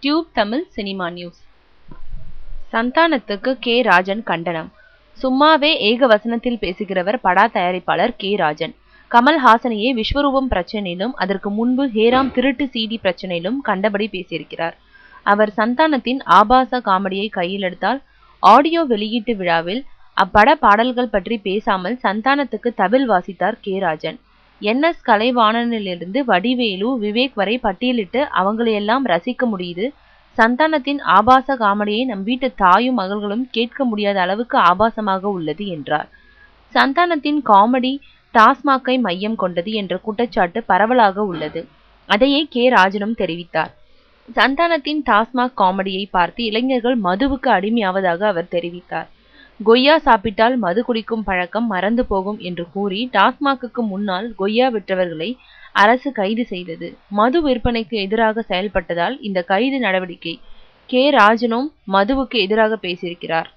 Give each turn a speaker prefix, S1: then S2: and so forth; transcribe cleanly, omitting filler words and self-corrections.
S1: Tube Tamil cinema news. சந்தானத்துக்கு K. Rajan கண்டனம். சும்மாவே ஏகவசனத்தில் பேசுகிறவர் படா தயாரிப்பாளர் கே. ராஜன். கமல்ஹாசனையே விஸ்வரூபம் பிரச்சனையிலும் அதற்கு முன்பு ஹேராம் திருட்டு CD பிரச்சனையிலும் கண்டபடி பேசியிருக்கிறார். அவர் சந்தானத்தின் ஆபாச காமெடியை கையில் எடுத்தால் ஆடியோ வெளியீட்டு விழாவில் அப்பட பாடல்கள் பற்றி பேசாமல் சந்தானத்துக்கு தவில் வாசித்தார் கே. ராஜன். NS கலைவாணனிலிருந்து வடிவேலு, விவேக் வரை பட்டியலிட்டு அவங்களையெல்லாம் ரசிக்க முடியுது. சந்தானத்தின் ஆபாச காமெடியை நம் வீட்டு தாயும் மகள்களும் கேட்க முடியாத அளவுக்கு ஆபாசமாக உள்ளது என்றார். சந்தானத்தின் காமெடி டாஸ்மாகை மையம் கொண்டது என்ற குற்றச்சாட்டு பரவலாக உள்ளது. அதையே கே. ராஜனும் தெரிவித்தார். சந்தானத்தின் டாஸ்மாக் காமெடியை பார்த்து இளைஞர்கள் மதுவுக்கு அடிமையாவதாக அவர் தெரிவித்தார். கொய்யா சாப்பிட்டால் மது குடிக்கும் பழக்கம் மறந்து போகும் என்று கூறி டாஸ்மாகுக்கு முன்னால் கொய்யா விற்றவர்களை அரசு கைது செய்தது. மது விற்பனைக்கு எதிராக செயல்பட்டதால் இந்த கைது நடவடிக்கை. கே. ராஜனும் மதுவுக்கு எதிராக பேசியிருக்கிறார்.